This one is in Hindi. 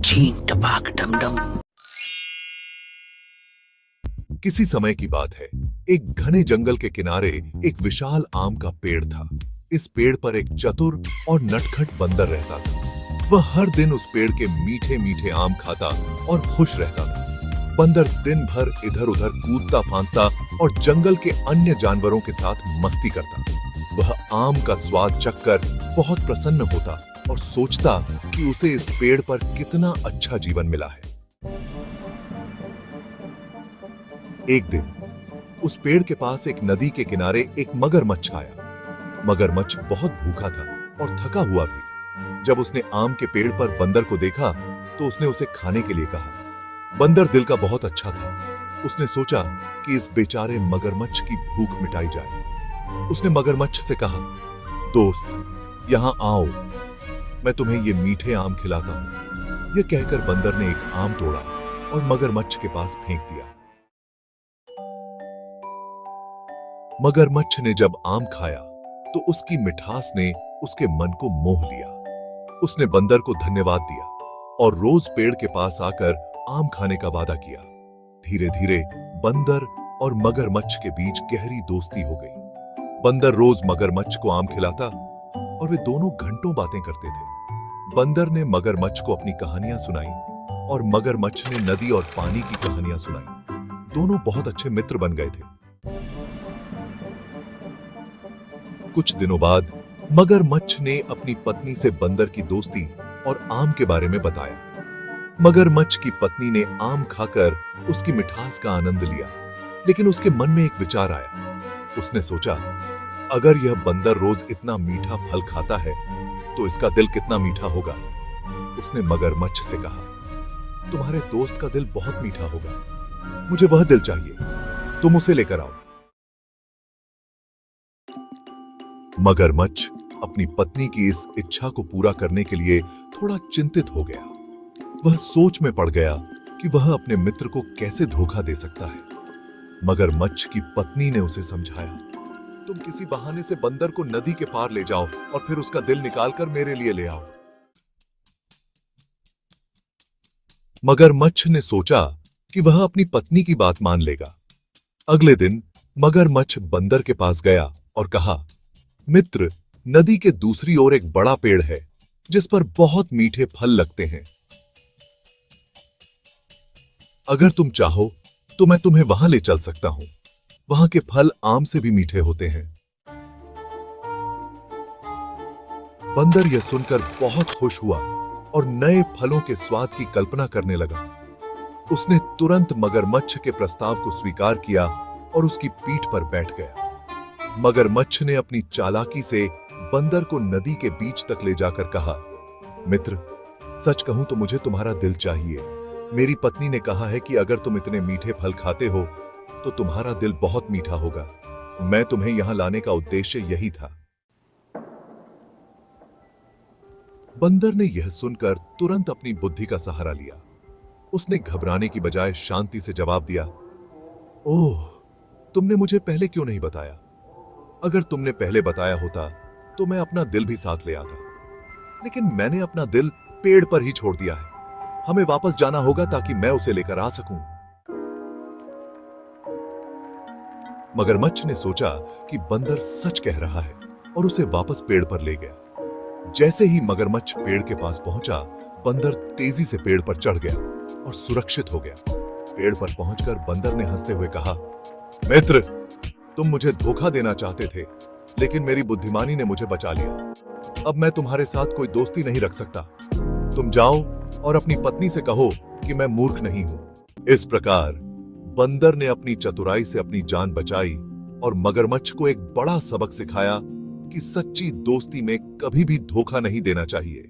छीन टपाक डम डम। किसी समय की बात है। एक घने जंगल के किनारे एक विशाल आम का पेड़ था। इस पेड़ पर एक चतुर और नटखट बंदर रहता था। वह हर दिन उस पेड़ के मीठे मीठे आम खाता और खुश रहता था। बंदर दिन भर इधर उधर कूदता फांदता और जंगल के अन्य जानवरों के साथ मस्ती करता। वह आम का स्वाद चखकर बहुत प्रसन्न होता और सोचता कि उसे इस पेड़ पर कितना अच्छा जीवन मिला है। एक दिन उस पेड़ के पास एक नदी के किनारे एक मगरमच्छ आया। मगरमच्छ बहुत भूखा था और थका हुआ भी। जब उसने आम के पेड़ पर बंदर को देखा तो उसने उसे खाने के लिए कहा। बंदर दिल का बहुत अच्छा था। उसने सोचा कि इस बेचारे मगरमच्छ की भूख मिटाई जाए। उसने मगरमच्छ से कहा, दोस्त यहां आओ, मैं तुम्हें ये मीठे आम खिलाता हूं। यह कहकर बंदर ने एक आम तोड़ा और मगरमच्छ के पास फेंक दिया। मगरमच्छ ने जब आम खाया तो उसकी मिठास ने उसके मन को मोह लिया। उसने बंदर को धन्यवाद दिया और रोज पेड़ के पास आकर आम खाने का वादा किया। धीरे धीरे बंदर और मगरमच्छ के बीच गहरी दोस्ती हो गई। बंदर रोज मगरमच्छ को आम खिलाता और वे दोनों घंटों बातें करते थे। बंदर ने मगरमच्छ को अपनी कहानियां सुनाई और मगरमच्छ ने नदी और पानी की कहानियां सुनाई। दोनों बहुत अच्छे मित्र बन गए थे। कुछ दिनों बाद मगरमच्छ ने अपनी पत्नी से बंदर की दोस्ती और आम के बारे में बताया। मगरमच्छ की पत्नी ने आम खाकर उसकी मिठास का आनंद लिया, लेकिन उसके मन में एक विचार आया। उसने सोचा, अगर यह बंदर रोज इतना मीठा फल खाता है तो इसका दिल कितना मीठा होगा। उसने मगरमच्छ से कहा, तुम्हारे दोस्त का दिल बहुत मीठा होगा, मुझे वह दिल चाहिए, तुम उसे लेकर आओ। मगरमच्छ अपनी पत्नी की इस इच्छा को पूरा करने के लिए थोड़ा चिंतित हो गया। वह सोच में पड़ गया कि वह अपने मित्र को कैसे धोखा दे सकता है। मगरमच्छ की पत्नी ने उसे समझाया, तुम किसी बहाने से बंदर को नदी के पार ले जाओ और फिर उसका दिल निकालकर मेरे लिए ले आओ। मगरमच्छ ने सोचा कि वह अपनी पत्नी की बात मान लेगा। अगले दिन मगरमच्छ बंदर के पास गया और कहा, मित्र, नदी के दूसरी ओर एक बड़ा पेड़ है जिस पर बहुत मीठे फल लगते हैं। अगर तुम चाहो तो मैं तुम्हें वहां ले चल सकता हूं। वहां के फल आम से भी मीठे होते हैं। बंदर यह सुनकर बहुत खुश हुआ और नए फलों के स्वाद की कल्पना करने लगा। उसने तुरंत मगरमच्छ के प्रस्ताव को स्वीकार किया और उसकी पीठ पर बैठ गया। मगरमच्छ ने अपनी चालाकी से बंदर को नदी के बीच तक ले जाकर कहा, मित्र, सच कहूं तो मुझे तुम्हारा दिल चाहिए। मेरी पत्नी ने कहा है कि अगर तुम इतने मीठे फल खाते हो तो तुम्हारा दिल बहुत मीठा होगा। मैं तुम्हें यहां लाने का उद्देश्य यही था। बंदर ने यह सुनकर तुरंत अपनी बुद्धि का सहारा लिया। उसने घबराने की बजाय शांति से जवाब दिया, ओह, तुमने मुझे पहले क्यों नहीं बताया? अगर तुमने पहले बताया होता तो मैं अपना दिल भी साथ ले आता। लेकिन मैंने अपना दिल पेड़ पर ही छोड़ दिया है। हमें वापस जाना होगा ताकि मैं उसे लेकर आ सकूं। मगरमच्छ ने सोचा कि बंदर सच कह रहा है और उसे वापस पेड़ पर ले गया। जैसे ही मगरमच्छ पेड़ के पास पहुंचा, बंदर तेजी से पेड़ पर चढ़ गया और सुरक्षित हो गया। पेड़ पर पहुंचकर बंदर ने हंसते हुए कहा, मित्र, तुम मुझे धोखा देना चाहते थे, लेकिन मेरी बुद्धिमानी ने मुझे बचा लिया। अब मैं तुम्हारे साथ कोई दोस्ती नहीं रख सकता। तुम जाओ और अपनी पत्नी से कहो कि मैं मूर्ख नहीं हूं। इस प्रकार बंदर ने अपनी चतुराई से अपनी जान बचाई और मगरमच्छ को एक बड़ा सबक सिखाया कि सच्ची दोस्ती में कभी भी धोखा नहीं देना चाहिए।